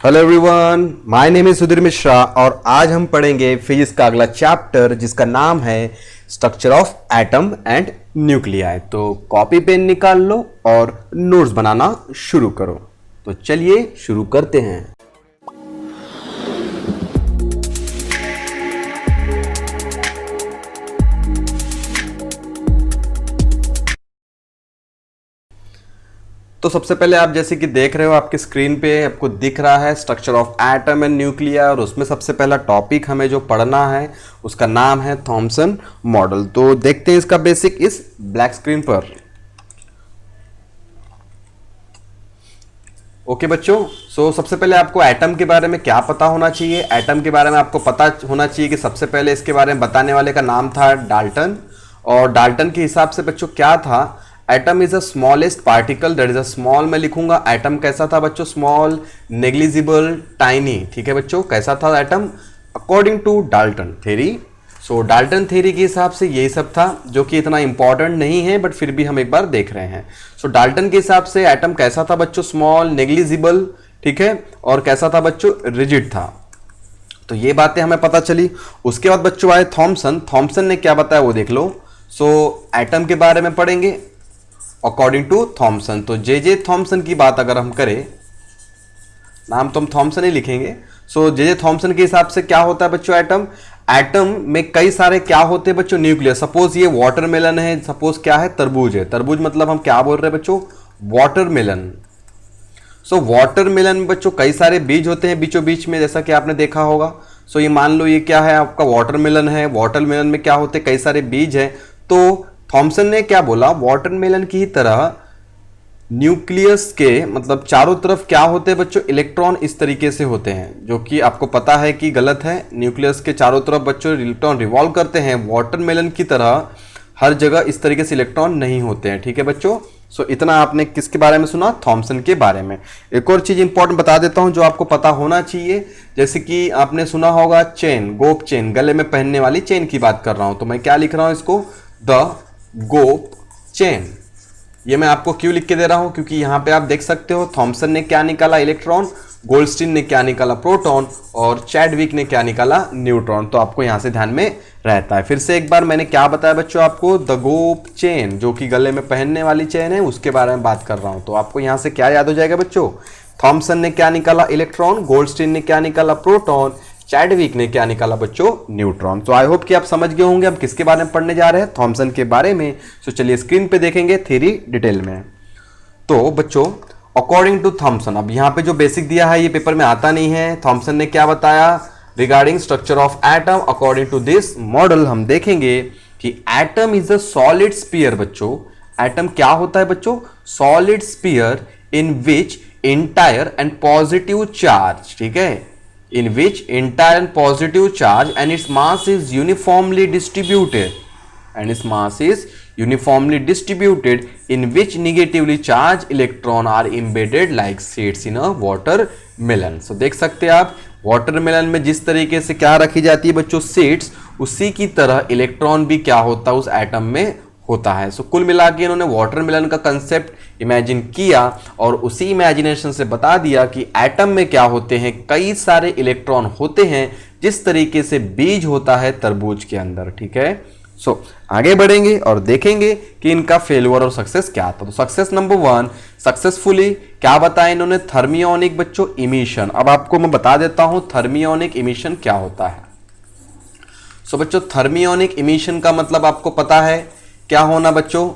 Hello everyone, my name is Sudhir Mishra और आज हम पढ़ेंगे फिजिक्स का अगला चैप्टर जिसका नाम है structure of atom and nuclei. तो कॉपी पेन निकाल लो और नोट्स बनाना शुरू करो। तो चलिए शुरू करते हैं। तो सबसे पहले आप जैसे कि देख रहे हो आपके स्क्रीन पे आपको दिख रहा है structure of atom and nuclei, और उसमें सबसे पहला टॉपिक हमें जो पढ़ना है उसका नाम है थॉमसन मॉडल। तो देखते हैं इसका बेसिक इस ब्लैक स्क्रीन पर। ओके बच्चों, सो सबसे पहले आपको एटम के बारे में क्या पता होना चाहिए। एटम के बारे में आपको पता होना चाहिए कि सबसे पहले इसके बारे में बताने वाले का नाम था डाल्टन, और डाल्टन के हिसाब से बच्चों क्या था, atom is a smallest particle that is a small में लिखूंगा। एटम कैसा था बच्चों? Small, negligible, tiny. ठीक है बच्चों, कैसा था atom according to Dalton theory. So Dalton theory के हिसाब से यही सब था, जो कि इतना इंपॉर्टेंट नहीं है बट फिर भी हम एक बार देख रहे हैं। सो डाल्टन के हिसाब से एटम कैसा था बच्चों? स्मॉल, नेग्लिजिबल, ठीक है, और कैसा था बच्चों? रिजिड था। तो ये बातें हमें पता चली। उसके बाद बच्चों आए थॉमसन। थॉमसन ने क्या बताया वो देख लो। सो एटम के बारे में पढ़ेंगे अकॉर्डिंग टू थॉमसन। तो जे थॉमसन की बात अगर हम करें, नाम तो हम थॉमसन ही लिखेंगे। सो जे थॉमसन के हिसाब से क्या होता है बच्चों? एटम, एटम में कई सारे क्या होते हैं बच्चों? न्यूक्लियस। सपोज ये वाटरमेलन है, सपोज क्या है? तरबूज है। तरबूज मतलब हम क्या बोल रहे हैं बच्चों? वाटरमेलन। सो वाटरमेलन में बच्चों कई सारे बीज होते हैं बीचों बीच में, जैसा कि आपने देखा होगा। सो ये मान लो ये क्या है आपका? वाटरमेलन है। वाटरमेलन में क्या होते हैं? कई सारे बीज हैं। तो थॉमसन ने क्या बोला? वाटरमेलन की ही तरह न्यूक्लियस के मतलब चारों तरफ क्या होते हैं बच्चों? इलेक्ट्रॉन इस तरीके से होते हैं, जो कि आपको पता है कि गलत है। न्यूक्लियस के चारों तरफ बच्चों इलेक्ट्रॉन रिवॉल्व करते हैं। वाटरमेलन की तरह हर जगह इस तरीके से इलेक्ट्रॉन नहीं होते हैं। ठीक है बच्चों, सो इतना आपने किसके बारे में सुना? थॉमसन के बारे में। एक और चीज इंपॉर्टेंट बता देता हूं जो आपको पता होना चाहिए, जैसे कि आपने सुना होगा चेन, गोप चेन, गले में पहनने वाली चेन की बात कर रहा हूं। तो मैं क्या लिख रहा हूं इसको? द गोप चेन। ये मैं आपको क्यों लिख के दे रहा हूं? क्योंकि यहां पे आप देख सकते हो थॉमसन ने क्या निकाला? इलेक्ट्रॉन। गोल्डस्टीन ने क्या निकाला? प्रोटॉन। और चैडविक ने क्या निकाला? न्यूट्रॉन। तो आपको यहां से ध्यान में रहता है। फिर से एक बार मैंने क्या बताया बच्चों आपको? द गोप चेन, जो कि गले में पहनने वाली चेन है, उसके बारे में बात कर रहा हूं। तो आपको यहां से क्या याद हो जाएगा बच्चों? थॉमसन ने क्या निकाला? इलेक्ट्रॉन। गोल्डस्टीन ने क्या निकाला? प्रोटॉन। चैडविक ने क्या निकाला बच्चों? न्यूट्रॉन। तो आई होप कि आप समझ गए होंगे हम किसके बारे में पढ़ने जा रहे हैं? थॉमसन के बारे में। तो चलिए स्क्रीन पे देखेंगे थ्योरी डिटेल में। तो बच्चों अकॉर्डिंग टू थॉमसन, अब यहां पे जो बेसिक दिया है ये पेपर में आता नहीं है। थॉमसन ने क्या बताया regarding structure of atom? According to this model हम देखेंगे कि atom is a solid sphere. बच्चों एटम क्या होता है बच्चों? Solid sphere in which entire and positive charge, ठीक है, in which entire and positive charge and its mass is uniformly distributed, and its mass is uniformly distributed, in which negatively charged electron are embedded like seeds in a watermelon. So देख सकते हैं आप watermelon में जिस तरीके से क्या रखी जाती है बच्चों? सीड्स, उसी की तरह इलेक्ट्रॉन भी क्या होता है उस एटम में? होता है। सो कुल मिला के इन्होंने वाटरमेलन का कंसेप्ट इमेजिन किया और उसी इमेजिनेशन से बता दिया कि एटम में क्या होते हैं? कई सारे इलेक्ट्रॉन होते हैं, जिस तरीके से बीज होता है तरबूज के अंदर। ठीक है, सो आगे बढ़ेंगे और देखेंगे कि इनका फेल्यूर और सक्सेस क्या था। तो सक्सेस नंबर 1, सक्सेसफुली क्या बताया इन्होंने? थर्मियोनिक बच्चों इमिशन। अब आपको मैं बता देता हूं थर्मियोनिक इमिशन क्या होता है। सो बच्चों थर्मियोनिक इमिशन का मतलब आपको पता है क्या होना बच्चों?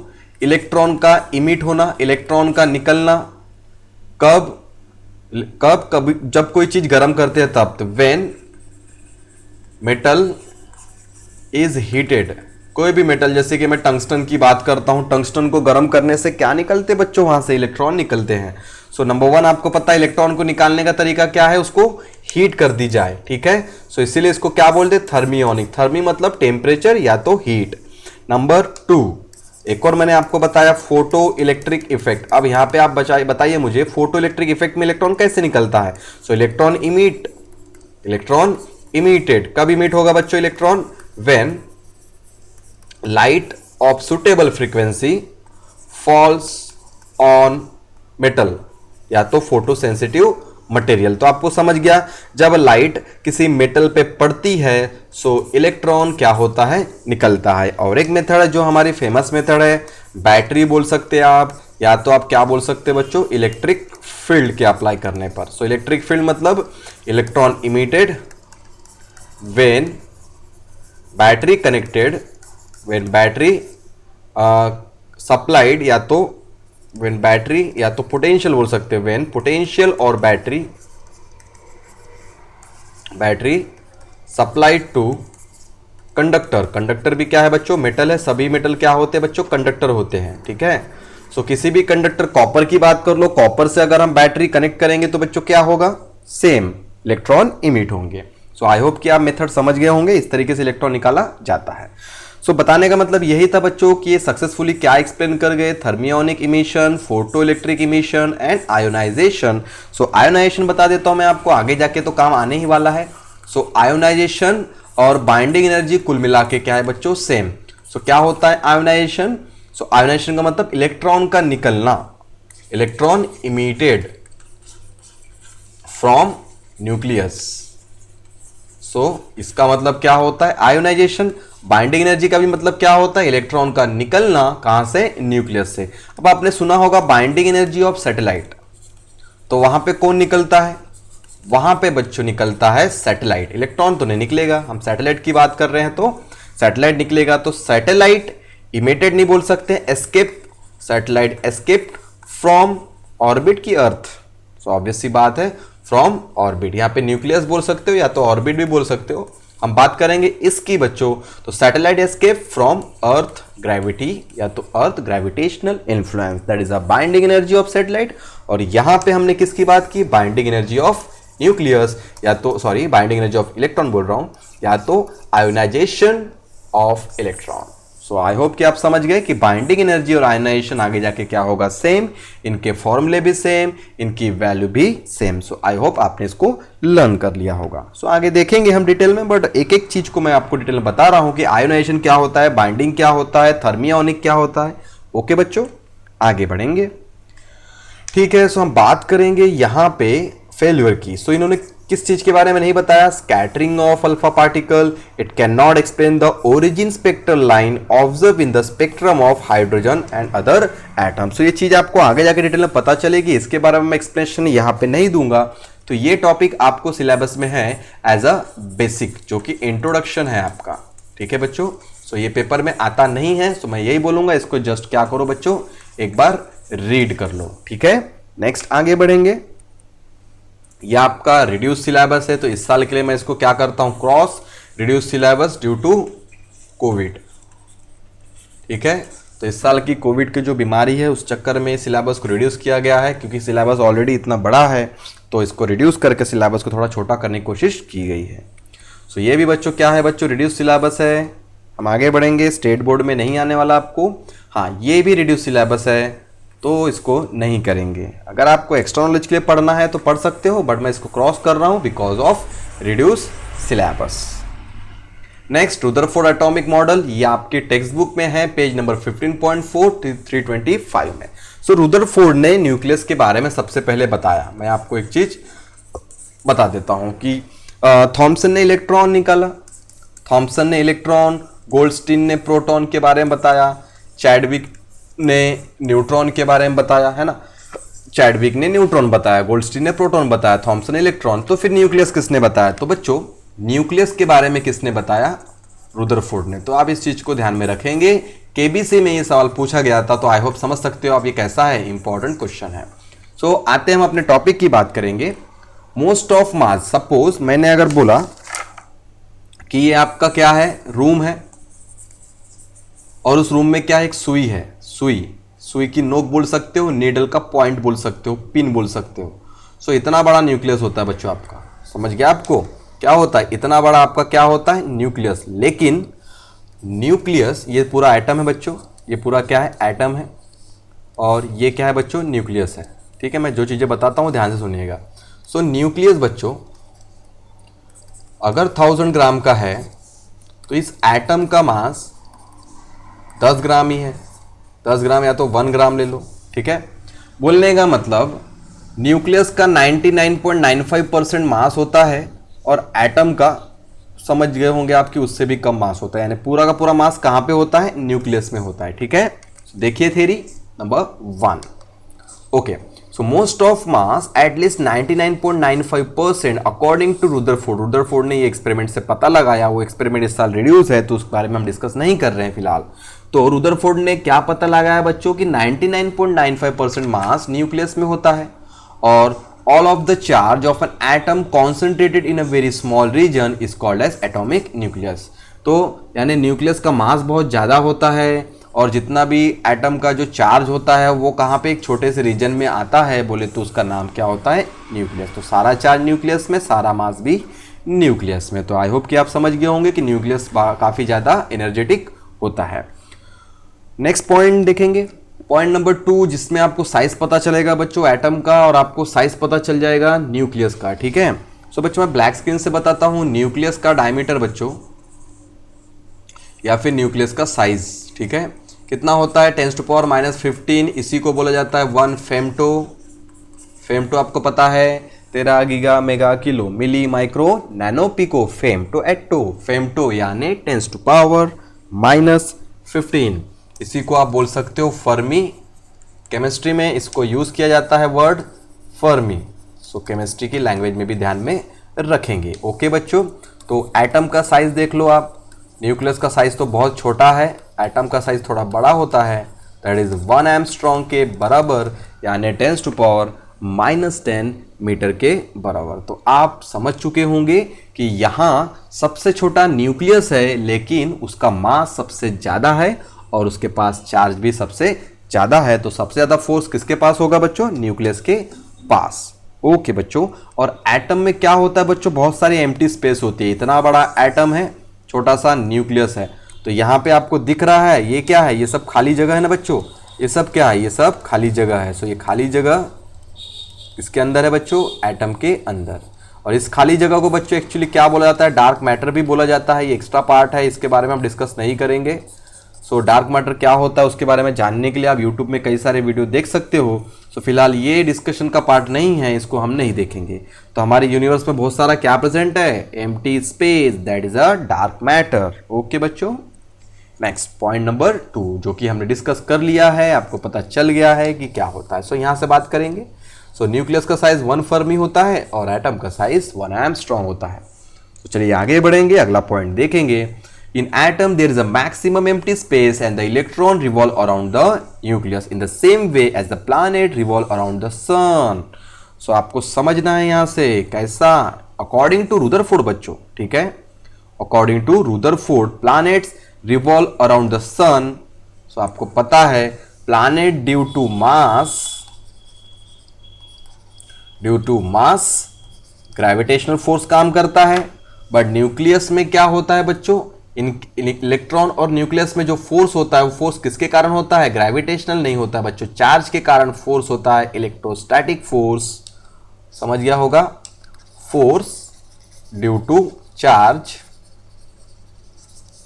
इलेक्ट्रॉन का इमिट होना, इलेक्ट्रॉन का निकलना। कब जब कोई चीज गर्म करते हैं तब। व्हेन मेटल इज हीटेड, कोई भी मेटल, जैसे कि मैं टंगस्टन की बात करता हूं, टंगस्टन को गर्म करने से क्या निकलते बच्चों? वहां से इलेक्ट्रॉन निकलते हैं। सो नंबर 1 आपको पता है इलेक्ट्रॉन को निकालने का तरीका क्या है? उसको हीट कर दी जाए। ठीक है, सो इसीलिए इसको क्या बोलते हैं? थर्मियोनिक। थर्मी मतलब टेम्परेचर या तो हीट। नंबर 2, एक और मैंने आपको बताया फोटो इलेक्ट्रिक इफेक्ट। अब यहां पे आप बताइए मुझे फोटो इलेक्ट्रिक इफेक्ट में इलेक्ट्रॉन कैसे निकलता है? सो इलेक्ट्रॉन इमिटेड। कब इमिट होगा बच्चों electron? When light of suitable frequency falls on metal, या तो फोटो सेंसिटिव मटेरियल। तो आपको समझ गया, जब लाइट किसी मेटल पे पड़ती है सो इलेक्ट्रॉन क्या होता है, निकलता है। और एक मेथड है जो हमारी फेमस मेथड है, बैटरी बोल सकते हैं आप, या तो आप क्या बोल सकते हैं बच्चों, इलेक्ट्रिक फील्ड के अप्लाई करने पर। सो इलेक्ट्रिक फील्ड मतलब electron emitted when battery connected, when battery supplied, या तो व्हेन बैटरी, या तो पोटेंशियल बोल सकते हैं, व्हेन पोटेंशियल और battery supplied to conductor. Conductor भी क्या है बच्चों, मेटल है, सभी मेटल क्या होते हैं बच्चों, कंडक्टर होते हैं, ठीक है। सो किसी भी कंडक्टर, कॉपर की बात कर लो, कॉपर से अगर हम बैटरी कनेक्ट करेंगे तो बच्चों क्या होगा, सेम इलेक्ट्रॉन इमिट होंगे। सो आई होप कि आप मेथड समझ गए होंगे, इस तरीके से इलेक्ट्रॉन निकाला जाता है। सो बताने का मतलब यही था बच्चों कि ये सक्सेसफुली क्या एक्सप्लेन कर गए, thermionic emission, photo electric emission and ionization. So ionization बता देता हूं मैं आपको, आगे जाके तो काम आने ही वाला है। सो आयोनाइजेशन और बाइंडिंग एनर्जी कुल मिला के क्या है बच्चों, सेम। सो क्या होता है आयोनाइजेशन, सो आयोनाइजेशन का मतलब इलेक्ट्रॉन का निकलना, इलेक्ट्रॉन इमिटेड फ्रॉम न्यूक्लियस। सो इसका मतलब क्या होता है आयोनाइजेशन। बाइंडिंग एनर्जी का भी मतलब क्या होता है, इलेक्ट्रॉन का निकलना कहां से, न्यूक्लियस से। अब आपने सुना होगा बाइंडिंग एनर्जी ऑफ सैटेलाइट, तो वहां पे कौन निकलता है, वहां पे बच्चों निकलता है सैटेलाइट। इलेक्ट्रॉन तो नहीं निकलेगा, हम सैटेलाइट की बात कर रहे हैं तो सैटेलाइट निकलेगा। तो सैटेलाइट इमिटेड नहीं बोल सकते, escape, satellite escaped from orbit की अर्थ। सो ऑब्वियस सी बात है, फ्रॉम ऑर्बिट, यहां पे न्यूक्लियस बोल सकते हो या तो ऑर्बिट भी बोल सकते हो। हम बात करेंगे इसकी बच्चों, तो satellite escape from earth gravity, या तो अर्थ gravitational influence, that is a binding energy of satellite. और यहां पे हमने किसकी बात की, बाइंडिंग एनर्जी ऑफ न्यूक्लियस, या तो sorry binding energy of electron बोल रहा हूं, या तो ionization of electron. So I hope कि आप समझ गए कि बाइंडिंग एनर्जी और आयोनाइजेशन आगे जाके क्या होगा, सेम, इनके फॉर्मूले भी सेम, इनकी वैल्यू भी सेम। सो आई होप आपने इसको लर्न कर लिया होगा। सो आगे देखेंगे हम डिटेल में, बट एक एक चीज को मैं आपको डिटेल में बता रहा हूं कि आयोनाइजेशन क्या होता है, बाइंडिंग क्या होता है, थर्मियोनिक क्या होता है। ओके बच्चों, आगे बढ़ेंगे, ठीक है। सो हम बात करेंगे यहां पे फेल्यूर की। सो इन्होंने किस चीज के बारे में नहीं बताया, scattering of alpha particle, it can not explain the origin spectral line observe in the spectrum of hydrogen and other atoms. तो ये चीज आपको आगे जाके डिटेल में पता चलेगी, इसके बारे में मैं एक्सप्लेनेशन यहां पे नहीं दूंगा। तो ये टॉपिक आपको सिलेबस में है एज अ बेसिक, जो कि इंट्रोडक्शन है आपका, ठीक है बच्चों। सो ये पेपर में आता नहीं है, सो मैं यही बोलूंगा, इसको जस्ट क्या करो बच्चों, एक बार रीड कर लो, ठीक है। नेक्स्ट आगे बढ़ेंगे, ये आपका रिड्यूस सिलेबस है, तो इस साल के लिए मैं इसको क्या करता हूं, cross reduce syllabus due to Covid, ठीक है। तो इस साल की कोविड की जो बीमारी है उस चक्कर में सिलेबस को रिड्यूस किया गया है, क्योंकि सिलेबस ऑलरेडी इतना बड़ा है, तो इसको रिड्यूस करके सिलेबस को थोड़ा छोटा करने की कोशिश की गई है। सो ये भी बच्चों क्या है बच्चों, रिड्यूस सिलेबस है। हम आगे बढ़ेंगे, स्टेट बोर्ड में नहीं आने वाला आपको, हाँ ये भी रिड्यूस सिलेबस है, तो इसको नहीं करेंगे। अगर आपको एक्स्ट्रा नॉलेज के लिए पढ़ना है तो पढ़ सकते हो, बट मैं इसको क्रॉस कर रहा हूं because of reduce syllabus. Next, Rutherford atomic model, ये आपके टेक्स्ट बुक में है, पेज नंबर 15.4 325 में। सो रुदरफोर्ड ने न्यूक्लियस के बारे में सबसे पहले बताया। मैं आपको एक चीज बता देता हूं कि थॉमसन ने इलेक्ट्रॉन निकाला, थॉमसन ने इलेक्ट्रॉन, गोल्डस्टीन ने प्रोटॉन के बारे में बताया, चैडविक ने न्यूट्रॉन के बारे में बताया, है ना। चैडविक ने न्यूट्रॉन बताया, गोल्डस्टीन ने प्रोटॉन बताया, थॉमसन ने इलेक्ट्रॉन। तो फिर न्यूक्लियस किसने बताया, तो बच्चों न्यूक्लियस के बारे में किसने बताया, रुदरफोर्ड ने। तो आप इस चीज को ध्यान में रखेंगे, केबीसी में ये सवाल पूछा गया था, तो आई होप समझ सकते हो आप ये कैसा है, इंपॉर्टेंट क्वेश्चन है। सो आते हैं हम अपने टॉपिक की बात करेंगे। मोस्ट ऑफ मास, सपोज मैंने अगर बोला कि ये आपका क्या है, रूम है, और उस रूम में क्या है, एक सुई है, सुई की नोक बोल सकते हो, नीडल का पॉइंट बोल सकते हो, पिन बोल सकते हो। सो इतना बड़ा न्यूक्लियस होता है बच्चों आपका, समझ गया आपको क्या होता है, इतना बड़ा आपका क्या होता है, न्यूक्लियस। लेकिन न्यूक्लियस ये पूरा एटम है बच्चों, ये पूरा क्या है, एटम है, और ये क्या है बच्चों, न्यूक्लियस है, ठीक है। मैं जो चीजें बताता हूं ध्यान से सुनिएगा। सो न्यूक्लियस बच्चों अगर 1000 ग्राम का है, तो इस एटम का मास 10 ग्राम ही है, 10 ग्राम या तो 1 ग्राम ले लो, ठीक है। बोलने का मतलब न्यूक्लियस का 99.95% मास होता है और एटम का समझ गए होंगे आप कि उससे भी कम मास होता है, यानी पूरा का पूरा मास कहाँ पे होता है, न्यूक्लियस में होता है। ठीक है, देखिए theory number 1। Okay, so most of mass at least 99.95% according to Rutherford. Rutherford ने ये एक्सपेरिमेंट से पता लगाया, वो एक्सपेरिमेंट इस साल रिड्यूस है तो उस बारे में हम डिस्कस नहीं कर रहे हैं फिलहाल। तो रुदरफोर्ड ने क्या पता लगाया बच्चों कि 99.95% मास न्यूक्लियस में होता है और all of the charge of an atom concentrated in a very small region is called as atomic nucleus। तो यानी न्यूक्लियस का मास बहुत ज़्यादा होता है और जितना भी एटम का जो चार्ज होता है वो कहाँ पे एक छोटे से रीजन में आता है बोले तो उसका नाम क्या होता है, न्यूक्लियस। तो सारा चार्ज न्यूक्लियस में, सारा मास भी न्यूक्लियस में। तो आई होप कि आप समझ गए होंगे कि न्यूक्लियस काफ़ी ज़्यादा एनर्जेटिक होता है। नेक्स्ट पॉइंट देखेंगे, पॉइंट नंबर 2, जिसमें आपको साइज पता चलेगा बच्चों एटम का और आपको साइज पता चल जाएगा न्यूक्लियस का। ठीक है, सो बच्चों मैं ब्लैक स्क्रीन से बताता हूं न्यूक्लियस का डायमीटर बच्चों या फिर न्यूक्लियस का साइज। ठीक है, कितना होता है 10⁻⁻15, इसी को बोला जाता है 1 फेम्टो। फेम्टो आपको पता है 13 giga mega kilo milli micro nano pico femto atto. Femto यानी 10⁻⁻15, इसी को आप बोल सकते हो फर्मी। केमिस्ट्री में इसको यूज किया जाता है वर्ड फर्मी। सो केमिस्ट्री की लैंग्वेज में भी ध्यान में रखेंगे। ओके बच्चों, तो एटम का साइज देख लो आप। न्यूक्लियस का साइज तो बहुत छोटा है, एटम का साइज थोड़ा बड़ा होता है, दैट इज 1 एंगस्ट्रॉम के बराबर यानी 10⁻⁻10 मीटर के बराबर। तो आप समझ चुके होंगे कि यहाँ सबसे छोटा न्यूक्लियस है लेकिन उसका मास सबसे ज़्यादा है और उसके पास चार्ज भी सबसे ज़्यादा है। तो सबसे ज़्यादा फोर्स किसके पास होगा बच्चों, न्यूक्लियस के पास। ओके बच्चों, और एटम में क्या होता है बच्चों, बहुत सारी एम्प्टी स्पेस होती है। इतना बड़ा एटम है, छोटा सा न्यूक्लियस है, तो यहाँ पे आपको दिख रहा है ये क्या है, ये सब खाली जगह है ना बच्चों, ये सब क्या है, ये सब खाली जगह है। सो ये खाली जगह इसके अंदर है बच्चों, एटम के अंदर। और इस खाली जगह को बच्चों एक्चुअली क्या बोला जाता है, डार्क मैटर भी बोला जाता है। ये एक्स्ट्रा पार्ट है, इसके बारे में हम डिस्कस नहीं करेंगे। सो डार्क मैटर क्या होता है उसके बारे में जानने के लिए आप यूट्यूब में कई सारे वीडियो देख सकते हो। सो फिलहाल ये डिस्कशन का पार्ट नहीं है, इसको हम नहीं देखेंगे। तो हमारे यूनिवर्स में बहुत सारा क्या प्रेजेंट है, empty space, that is a dark matter. Okay बच्चों, नेक्स्ट पॉइंट नंबर 2 जो कि हमने डिस्कस कर लिया है, आपको पता चल गया है कि क्या होता है। सो यहाँ से बात करेंगे। सो न्यूक्लियस का साइज 1 फर्मी होता है और एटम का साइज 1 एंगस्ट्रॉम होता है। तो चलिए आगे बढ़ेंगे, अगला पॉइंट देखेंगे। In atom, there is a maximum empty space and the electron revolve around the nucleus in the same way as the planet revolve around the sun. So आपको समझना है यहाँ से कैसा, according to Rutherford बच्चों, ठीक है, according to Rutherford, planets revolve around the sun. So आपको पता है planet due to mass gravitational force काम करता है, बट न्यूक्लियस में क्या होता है बच्चों, इलेक्ट्रॉन और न्यूक्लियस में जो फोर्स होता है वो फोर्स किसके कारण होता है, ग्रेविटेशनल नहीं होता है बच्चों, चार्ज के कारण फोर्स होता है, इलेक्ट्रोस्टैटिक फोर्स। समझ गया होगा, फोर्स ड्यू टू चार्ज।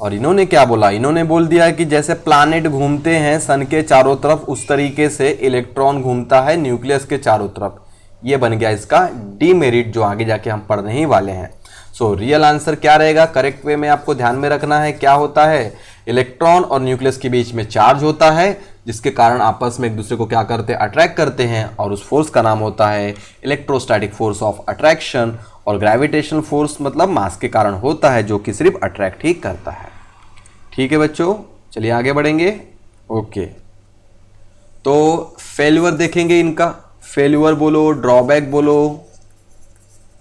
और इन्होंने क्या बोला, इन्होंने बोल दिया कि जैसे प्लैनेट घूमते हैं सन के चारों तरफ, उस तरीके से इलेक्ट्रॉन घूमता है न्यूक्लियस के चारों तरफ। ये बन गया इसका डीमेरिट जो आगे जाके हम पढ़ने ही वाले हैं। सो रियल आंसर क्या रहेगा, करेक्ट वे में आपको ध्यान में रखना है, क्या होता है, इलेक्ट्रॉन और न्यूक्लियस के बीच में चार्ज होता है जिसके कारण आपस में एक दूसरे को क्या करते हैं, अट्रैक्ट करते हैं, और उस फोर्स का नाम होता है इलेक्ट्रोस्टैटिक फोर्स ऑफ अट्रैक्शन। और ग्रेविटेशनल फोर्स मतलब मास के कारण होता है जो कि सिर्फ अट्रैक्ट ही करता है। ठीक है बच्चों, चलिए आगे बढ़ेंगे। ओके, तो फेल्यूर देखेंगे इनका, फेल्यूर बोलो, ड्रॉबैक बोलो,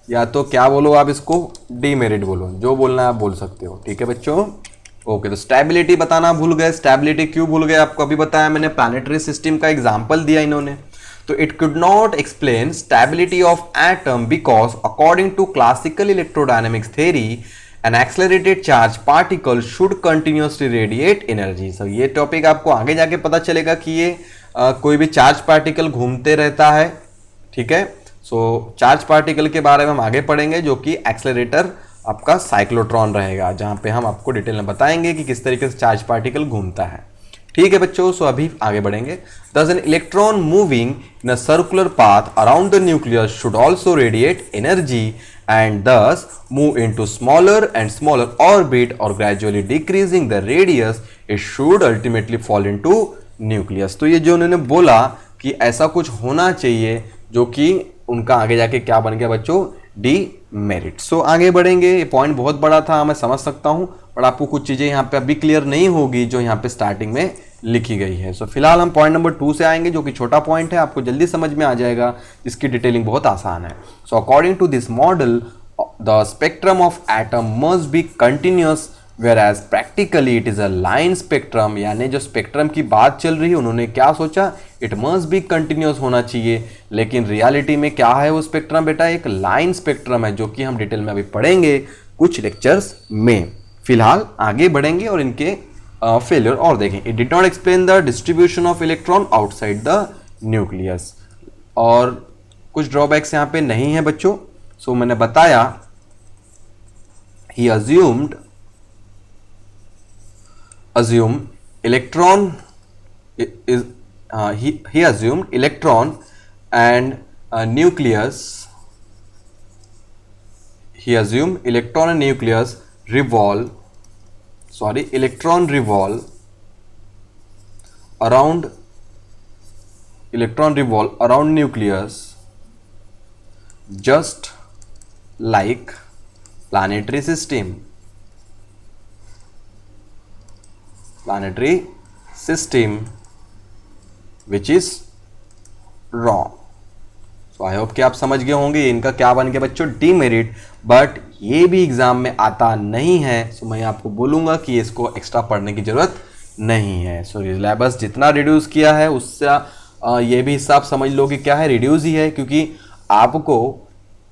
या तो क्या बोलो आप इसको, डीमेरिट बोलो, जो बोलना है आप बोल सकते हो। ठीक है बच्चों, ओके। तो स्टेबिलिटी बताना भूल गए, स्टेबिलिटी क्यों भूल गए, आपको अभी बताया मैंने, प्लैनेटरी सिस्टम का एग्जांपल दिया इन्होंने। तो it could not explain stability of atom because according to classical electrodynamics theory an accelerated charge particle should continuously radiate energy. So ये टॉपिक आपको आगे जाके पता चलेगा कि ये कोई भी चार्ज पार्टिकल घूमते रहता है। ठीक है, सो चार्ज पार्टिकल के बारे में हम आगे पढ़ेंगे जो कि एक्सेलरेटर आपका साइक्लोट्रॉन रहेगा, जहां पे हम आपको डिटेल में बताएंगे कि किस तरीके से चार्ज पार्टिकल घूमता है। ठीक है बच्चों, सो अभी आगे बढ़ेंगे। Thus an electron moving in a circular path around the nucleus should also radiate energy and thus move into smaller and smaller orbit or gradually decreasing the radius, it should ultimately fall into nucleus। तो ये जो उन्होंने बोला कि ऐसा कुछ होना चाहिए जो कि उनका आगे जाके क्या बन गया बच्चों, डी मेरिट। सो आगे बढ़ेंगे, ये पॉइंट बहुत बड़ा था मैं समझ सकता हूं, पर आपको कुछ चीजें यहाँ पे अभी क्लियर नहीं होगी जो यहाँ पे स्टार्टिंग में लिखी गई है। सो फिलहाल हम पॉइंट नंबर 2 से आएंगे जो कि छोटा पॉइंट है, आपको जल्दी समझ में आ जाएगा, इसकी डिटेलिंग बहुत आसान है। So according to this model the spectrum of atom must be continuous whereas practically it is a line spectrum। यानी जो स्पेक्ट्रम की बात चल रही है उन्होंने क्या सोचा, इट मस्ट बी कंटिन्यूअस होना चाहिए, लेकिन रियलिटी में क्या है वो स्पेक्ट्रम बेटा, एक लाइन स्पेक्ट्रम है, जो कि हम डिटेल में अभी पढ़ेंगे कुछ लेक्चर्स में। फिलहाल आगे बढ़ेंगे और इनके फेलियर और देखें। It did not explain the distribution of electron outside the nucleus, और कुछ ड्रॉबैक्स यहाँ पे नहीं है बच्चों। सो मैंने बताया ही assumed electron is he assumed electron and nucleus, he assumed electron and nucleus revolve around nucleus just like planetary system which is wrong। So I hope कि आप समझ गए होंगे इनका क्या बन गया बच्चों, डीमेरिट, बट ये भी एग्जाम में आता नहीं है। सो मैं आपको बोलूंगा कि इसको एक्स्ट्रा पढ़ने की जरूरत नहीं है। सो सिलेबस जितना रिड्यूस किया है उससे ये भी हिसाब समझ लो कि क्या है, रिड्यूस ही है, क्योंकि आपको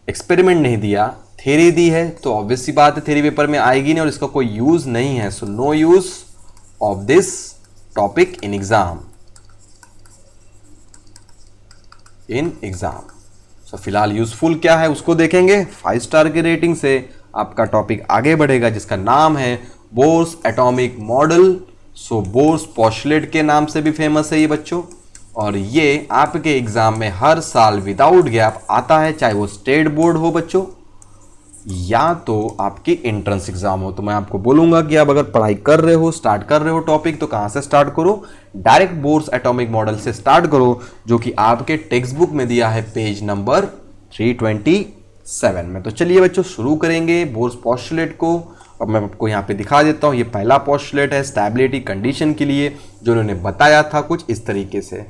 एक्सपेरिमेंट नहीं दिया, थ्योरी दी है, तो ऑब्वियस सी बात है थ्योरी पेपर में आएगी नहीं और इसका कोई यूज नहीं है। So no use of this topic in exam। So फिलहाल यूजफुल क्या है उसको देखेंगे। 5 स्टार की रेटिंग से आपका टॉपिक आगे बढ़ेगा जिसका नाम है बोर्स एटॉमिक मॉडल। सो बोर्स पोस्टुलेट के नाम से भी फेमस है ये बच्चों, और ये आपके एग्जाम में हर साल विदाउट गैप आता है, चाहे वो स्टेट बोर्ड हो बच्चों या तो आपकी एंट्रेंस एग्जाम हो। तो मैं आपको बोलूंगा कि आप अगर पढ़ाई कर रहे हो, स्टार्ट कर रहे हो टॉपिक, तो कहां से स्टार्ट करो, डायरेक्ट बोर्स एटॉमिक मॉडल से स्टार्ट करो, जो कि आपके टेक्स्ट बुक में दिया है पेज नंबर 327 में। तो चलिए बच्चों शुरू करेंगे बोर्स पोस्टुलेट को। अब मैं आपको यहाँ पे दिखा देता हूँ, ये पहला पोस्टुलेट है स्टेबिलिटी कंडीशन के लिए, जो उन्होंने बताया था कुछ इस तरीके से।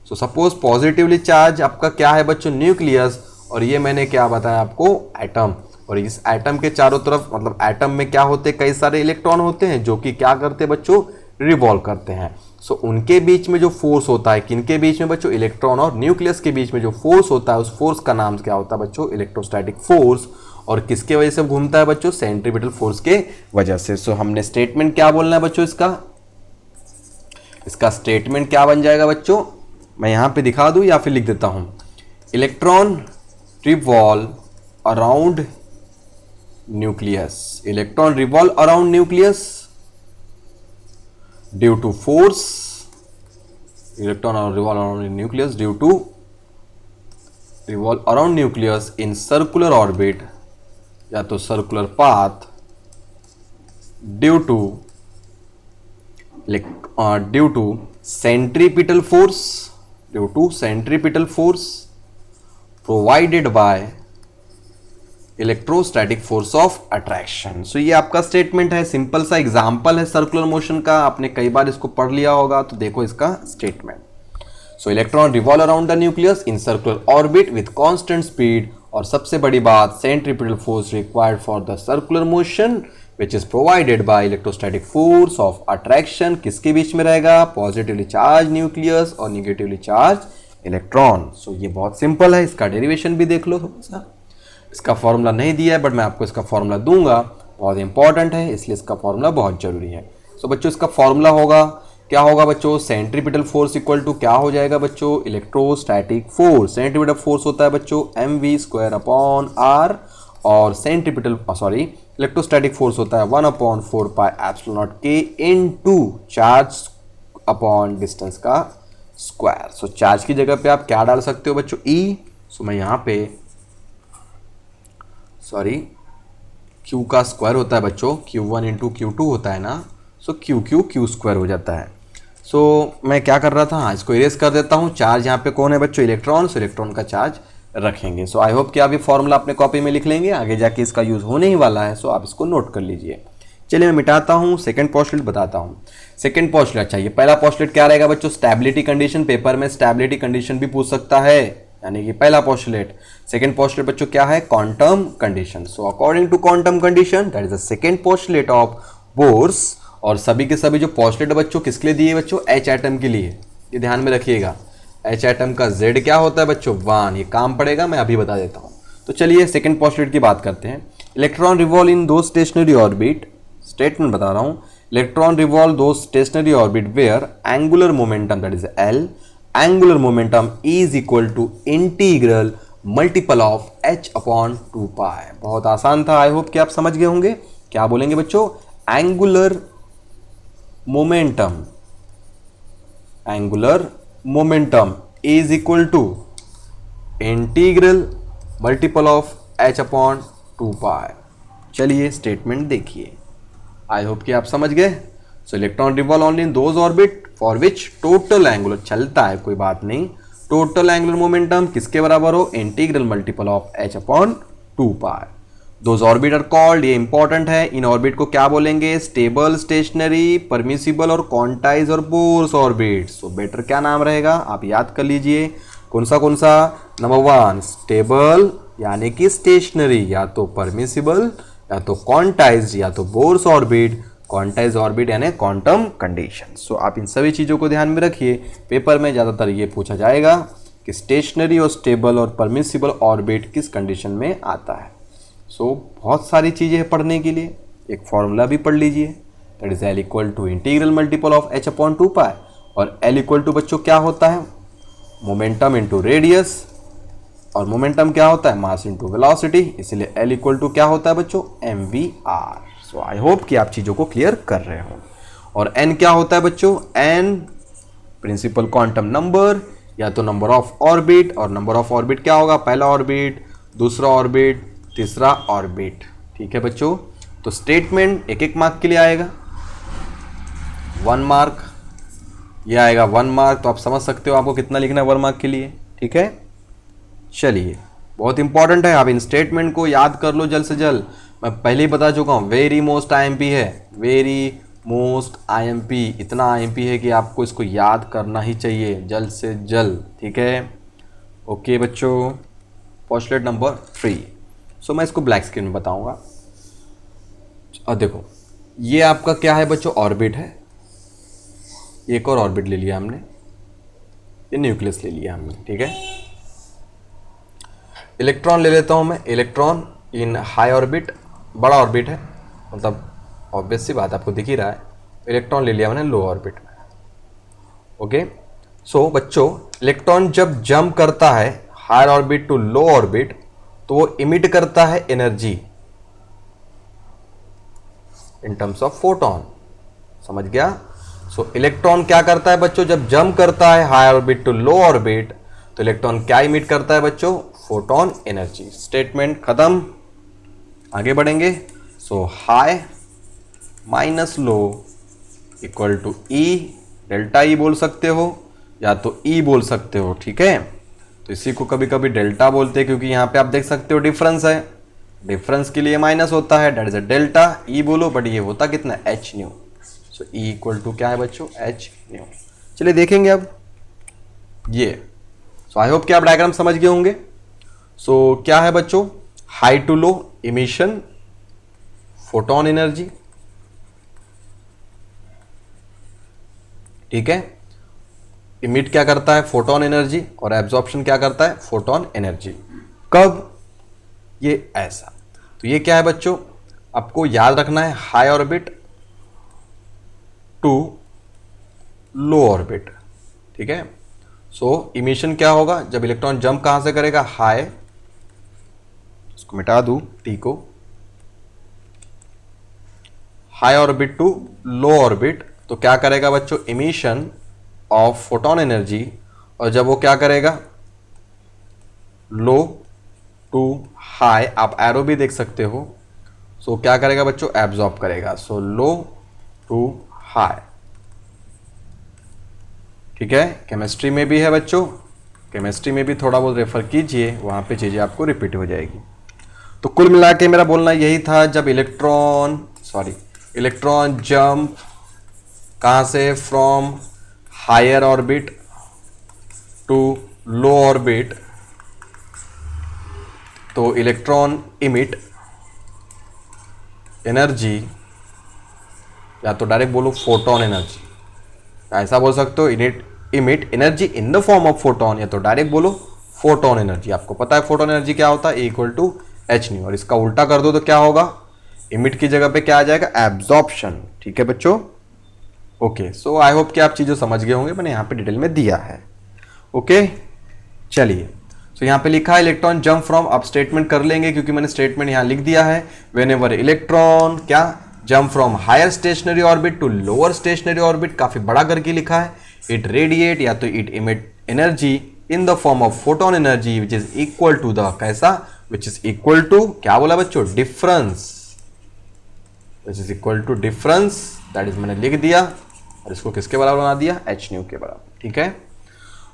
सो सपोज पॉजिटिवली चार्ज आपका क्या है बच्चों, न्यूक्लियस, और ये मैंने क्या बताया आपको, एटम, और इस एटम के चारों तरफ मतलब एटम में क्या होते हैं, कई सारे इलेक्ट्रॉन होते हैं जो कि क्या करते हैं बच्चों, रिवॉल्व करते हैं। सो उनके बीच में जो फोर्स होता है, किनके बीच में बच्चों, इलेक्ट्रॉन और न्यूक्लियस के बीच में जो फोर्स होता है, उस फोर्स का नाम क्या होता है बच्चों, इलेक्ट्रोस्टैटिक फोर्स। और किसके वजह से घूमता है बच्चों, सेंट्रीपिटल फोर्स के वजह से। सो हमने स्टेटमेंट क्या बोलना है बच्चों, इसका स्टेटमेंट क्या बन जाएगा बच्चों, मैं यहां पे दिखा दूं या फिर लिख देता हूं, electron revolve around nucleus, electron revolve around nucleus due to force, electron revolve around nucleus due to revolve around nucleus in circular orbit या तो circular path due to centripetal force provided by electrostatic force of attraction. So ये आपका statement है, simple सा example है circular motion का, आपने कई बार इसको पढ़ लिया होगा, तो देखो इसका statement. So electron revolve around the nucleus in circular orbit with constant speed, और सबसे बड़ी बात centripetal force required for the circular motion which is provided by electrostatic force of attraction. किसके बीच में रहेगा, पॉजिटिवली चार्ज न्यूक्लियस और negatively charge electron. सो ये बहुत सिंपल है, इसका डेरिवेशन भी देख लो थोड़ा सा। इसका फॉर्मूला नहीं दिया है बट मैं आपको इसका फॉर्मूला दूंगा, बहुत इंपॉर्टेंट है, इसलिए इसका फॉर्मूला बहुत जरूरी है। सो बच्चों इसका फॉर्मूला होगा, क्या होगा बच्चों, सेंट्रीपिटल फोर्स इक्वल टू क्या हो जाएगा बच्चों, इलेक्ट्रोस्टैटिक फोर्स। सेंट्रीपिटल फोर्स होता है बच्चों mv²/r, और इलेक्ट्रोस्टैटिक फोर्स होता है 1/4πε0k into charge upon distance का स्क्वायर। सो चार्ज की जगह पे आप क्या डाल सकते हो बच्चों, ई। सो मैं यहाँ पे क्यू का स्क्वायर होता है बच्चों, Q1 इंटू Q2 होता है ना, सो क्यू स्क्वायर हो जाता है। सो मैं क्या कर रहा था, हाँ इसको इरेज कर देता हूँ। चार्ज यहाँ पे कौन है बच्चों, इलेक्ट्रॉन। सो इलेक्ट्रॉन का चार्ज रखेंगे। सो आई होप कि आप ये फॉर्मूला अपने कॉपी में लिख लेंगे, आगे जाके इसका यूज़ होने ही वाला है। सो आप इसको नोट कर लीजिए। चलिए मैं मिटाता हूँ, सेकंड पोस्टलेट बताता हूँ। सेकंड पोस्टलेट, अच्छा ये पहला पोस्टलेट क्या रहेगा बच्चों, स्टेबिलिटी कंडीशन। पेपर में स्टेबिलिटी कंडीशन भी पूछ सकता है, यानी कि पहला पोस्टलेट। सेकंड पोस्टलेट बच्चों क्या है, quantum condition. So according to quantum condition that is the second postulate of Bohr's. और सभी के सभी जो पोस्टलेट बच्चों किसके लिए दिए बच्चों, एच एटम के लिए। ये ध्यान में रखिएगा, एच एटम का जेड क्या होता है बच्चों, 1। ये काम पड़ेगा, मैं अभी बता देता हूँ। तो चलिए सेकंड पोस्टलेट की बात करते हैं। इलेक्ट्रॉन रिवॉल्व इन दो स्टेशनरी ऑर्बिट, स्टेटमेंट बता रहा हूँ। Electron revolve to stationary orbit where angular momentum that is L, angular momentum is equal to integral multiple of h upon 2 pi. बहुत आसान था, आई होप कि आप समझ गए होंगे। क्या बोलेंगे बच्चों, angular momentum, angular momentum is equal to integral multiple of h upon 2 pi. चलिए स्टेटमेंट देखिए, आई होप कि आप समझ गए। So electron revolve only in those orbit for which total angular, चलता है कोई बात नहीं, टोटल एंगुलर मोमेंटम किसके बराबर हो, integral multiple of h upon 2 pi. Those orbit are called, ये इंपॉर्टेंट है, इन ऑर्बिट को क्या बोलेंगे, स्टेबल, स्टेशनरी, परमिसिबल और क्वांटाइज और बोर्स ऑर्बिट। सो बेटर क्या नाम रहेगा, आप याद कर लीजिए। कौन सा, नंबर 1 स्टेबल यानी कि स्टेशनरी, या तो परमिसिबल, या तो क्वांटाइज, या तो बोर्स ऑर्बिट। क्वांटाइज ऑर्बिट यानी क्वांटम कंडीशन। सो आप इन सभी चीज़ों को ध्यान में रखिए, पेपर में ज़्यादातर ये पूछा जाएगा कि स्टेशनरी और स्टेबल और परमिसिबल ऑर्बिट किस कंडीशन में आता है। सो बहुत सारी चीज़ें हैं पढ़ने के लिए, एक फॉर्मूला भी पढ़ लीजिए, that is L equal to integral multiple of h upon 2 pi. और एल इक्वल टू बच्चों क्या होता है, मोमेंटम इंटू रेडियस, और मोमेंटम क्या होता है, मास इंटू वेलोसिटी, इसलिए एल इक्वल टू क्या होता है बच्चों, mvr। सो आई होप कि आप चीज़ों को क्लियर कर रहे हो। और n क्या होता है बच्चों, n प्रिंसिपल क्वांटम नंबर, या तो नंबर ऑफ ऑर्बिट, और नंबर ऑफ ऑर्बिट क्या होगा, पहला ऑर्बिट, दूसरा ऑर्बिट, तीसरा ऑर्बिट। ठीक है बच्चों, तो स्टेटमेंट एक एक मार्क के लिए आएगा, 1 मार्क, ये आएगा 1 मार्क। तो आप समझ सकते हो आपको कितना लिखना है 1 मार्क के लिए। ठीक है, चलिए बहुत इंपॉर्टेंट है, आप इन स्टेटमेंट को याद कर लो जल्द से जल्द। मैं पहले ही बता चुका हूँ, वेरी मोस्ट आईएमपी है, वेरी मोस्ट आईएमपी, इतना आईएमपी है कि आपको इसको याद करना ही चाहिए जल्द से जल्द। ठीक है, ओके बच्चों, पोस्टलेट नंबर 3। सो मैं इसको ब्लैक स्क्रीन में बताऊंगा। और देखो ये आपका क्या है बच्चों, ऑर्बिट है, एक और ऑर्बिट ले लिया हमने, ये न्यूक्लियस ले लिया हमने। ठीक है, इलेक्ट्रॉन ले लेता हूं मैं, इलेक्ट्रॉन इन हाई ऑर्बिट, बड़ा ऑर्बिट है, मतलब ऑब्वियस सी बात आपको दिख ही रहा है। इलेक्ट्रॉन ले लिया मैंने लो ऑर्बिट में। ओके, सो बच्चों इलेक्ट्रॉन जब जंप करता है higher orbit to low orbit, तो वो इमिट करता है energy in terms of photon. समझ गया। सो इलेक्ट्रॉन क्या करता है बच्चों, जब जंप करता है high orbit to low orbit, तो इलेक्ट्रॉन क्या इमिट करता है बच्चों, फोटोन एनर्जी। स्टेटमेंट खत्म, आगे बढ़ेंगे। So high minus low equal to E, delta E बोल सकते हो या तो ई बोल सकते हो। ठीक है, तो इसी को कभी कभी डेल्टा बोलते हैं, क्योंकि यहाँ पे आप देख सकते हो डिफरेंस है, डिफरेंस के लिए माइनस होता है, that is a delta. E बोलो, बट ये होता कितना, h nu. So E equal to क्या है बच्चों, एच न्यू। चलिए देखेंगे अब ये। सो आई होप कि आप डायग्राम समझ गए होंगे। सो क्या है बच्चों, high to low emission, photon energy. ठीक है, इमिट क्या करता है, फोटोन एनर्जी, और एब्जॉर्प्शन क्या करता है, फोटोन एनर्जी। कब, ये ऐसा। तो ये क्या है बच्चों, आपको याद रखना है, high orbit to low orbit. ठीक है, सो इमिशन क्या होगा, जब इलेक्ट्रॉन जंप कहां से करेगा, हाई, इसको मिटा दूं टी को, high orbit to low orbit, तो क्या करेगा बच्चों, इमिशन ऑफ फोटोन एनर्जी, और जब वो क्या करेगा, लो टू हाई, आप एरो भी देख सकते हो, सो क्या करेगा बच्चों, एब्जॉर्ब करेगा, सो लो टू हाई। ठीक है, केमिस्ट्री में भी है बच्चों, केमिस्ट्री में भी थोड़ा बहुत रेफर कीजिए, वहां पे चीजें आपको रिपीट हो जाएगी। तो कुल मिला के मेरा बोलना यही था, जब इलेक्ट्रॉन जंप कहां से, from higher orbit to low orbit, तो इलेक्ट्रॉन इमिट एनर्जी, या तो डायरेक्ट बोलो फोटोन एनर्जी, ऐसा बोल सकते हो, emit energy in the form of photon, या तो डायरेक्ट बोलो फोटोन एनर्जी। आपको पता है फोटोन एनर्जी क्या होता है, इक्वल टू एच न्यू, और इसका उल्टा कर दो तो क्या होगा, इमिट की जगह पे क्या आ जाएगा, एब्जॉर्प्शन। ठीक है बच्चों, ओके, सो आई होप कि आप चीजें समझ गए होंगे, मैंने यहाँ पे डिटेल में दिया है। ओके, चलिए, तो यहाँ पे लिखा है इलेक्ट्रॉन जंप फ्रॉम, अब स्टेटमेंट कर लेंगे क्योंकि मैंने स्टेटमेंट यहाँ लिख दिया है। व्हेनेवर इलेक्ट्रॉन क्या, jump from higher stationary orbit to lower stationary orbit, काफी बड़ा करके लिखा है, इट रेडिएट, या तो it emit energy in the form of photon energy which is equal to the, कैसा, विच इज इक्वल टू, क्या बोला बच्चों, difference, which is equal to difference, that is मैंने लिख दिया, और इसको किसके बराबर बना दिया, एच न्यू के बराबर। ठीक है,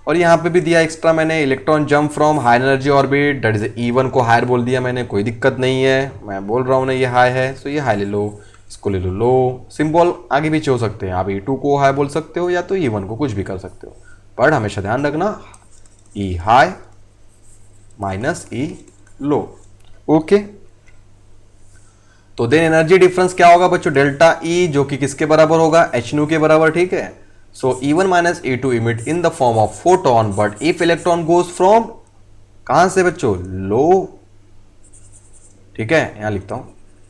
और यहाँ पे भी दिया एक्स्ट्रा मैंने, electron jump from high energy orbit, that is E1 को हायर बोल दिया मैंने, कोई दिक्कत नहीं है, मैं बोल रहा हूँ ना ये हाई है, सो ये हाई ले लो, इसको ले लो लो, सिंबल आगे पीछे हो सकते हैं, आप E2 को हाई बोल सकते हो या तो E1 को, कुछ भी कर सकते हो, बट हमेशा ध्यान रखना E हाई माइनस E लो। ओके, तो देन एनर्जी डिफरेंस क्या होगा बच्चों, डेल्टा E, जो कि किसके बराबर होगा, एच न्यू के बराबर। ठीक है, so E1 minus E2 emit in the form of photon, but if electron goes from, कहां से बच्चों, लो, ठीक है, यहां लिखता हूं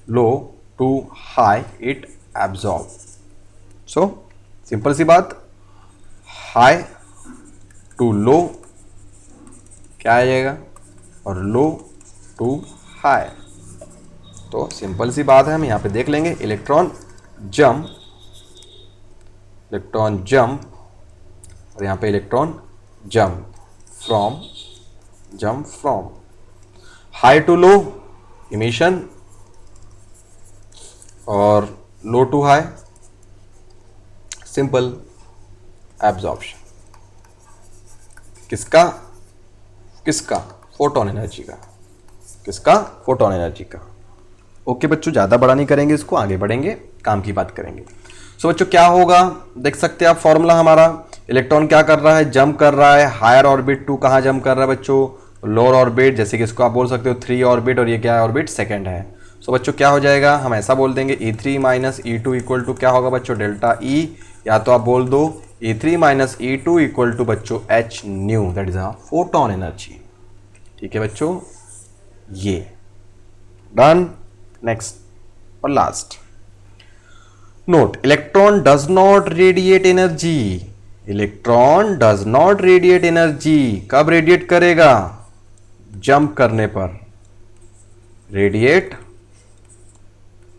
low to high, it absorb. So simple सी बात, हाई टू लो क्या आ जाएगा, और लो टू हाई, तो सिंपल सी बात है, हम यहां पे देख लेंगे, इलेक्ट्रॉन जंप, और यहां पे electron jump from high to low emission, और low to high simple absorption. किसका, फोटोन एनर्जी का, फोटोन एनर्जी का। ओके बच्चों, ज्यादा बड़ा नहीं करेंगे इसको, आगे बढ़ेंगे, काम की बात करेंगे। सो बच्चों क्या होगा, देख सकते हैं आप फॉर्मूला हमारा, इलेक्ट्रॉन क्या कर रहा है, जंप कर रहा है हायर ऑर्बिट टू, कहाँ जंप कर रहा है बच्चों, लोअर ऑर्बिट, जैसे कि इसको आप बोल सकते हो 3 ऑर्बिट, और ये क्या है, ऑर्बिट सेकंड है। सो बच्चों क्या हो जाएगा, हम ऐसा बोल देंगे E3 minus E2 equal to क्या होगा बच्चों, डेल्टा E, या तो आप बोल दो E3 minus E2 equal to बच्चों h nu, that is a photon energy. ठीक है बच्चों, ये डन। नेक्स्ट और last note, electron does not radiate energy, electron does not radiate energy, कब रेडिएट करेगा, जंप करने पर, radiate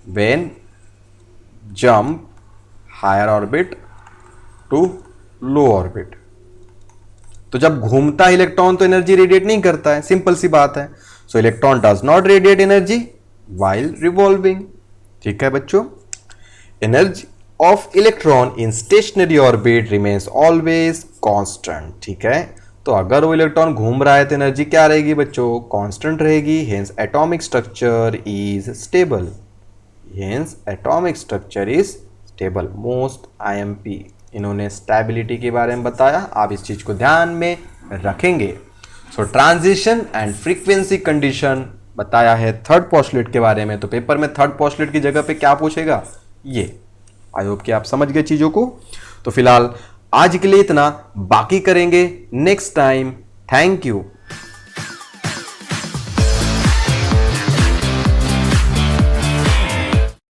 when jump higher orbit to low orbit. तो जब घूमता है इलेक्ट्रॉन तो एनर्जी रेडिएट नहीं करता है, सिंपल सी बात है। सो electron does not radiate energy while revolving। ठीक है बच्चों, energy of electron in stationery orbit remains always constant. ठीक है, तो अगर वो इलेक्ट्रॉन घूम रहा है तो एनर्जी क्या रहेगी बच्चों, कांस्टेंट रहेगी, hence atomic structure is stable, most IMP इन्होंने स्टेबिलिटी के बारे में बताया, आप इस चीज को ध्यान में रखेंगे। सो ट्रांजिशन एंड फ्रीक्वेंसी कंडीशन बताया है थर्ड पोस्टुलेट के बारे में, तो पेपर में थर्ड पोस्टुलेट की जगह पे क्या पूछेगा, ये। आई होप कि आप समझ गए चीजों को। तो फिलहाल आज के लिए इतना, बाकी करेंगे नेक्स्ट टाइम। Thank you.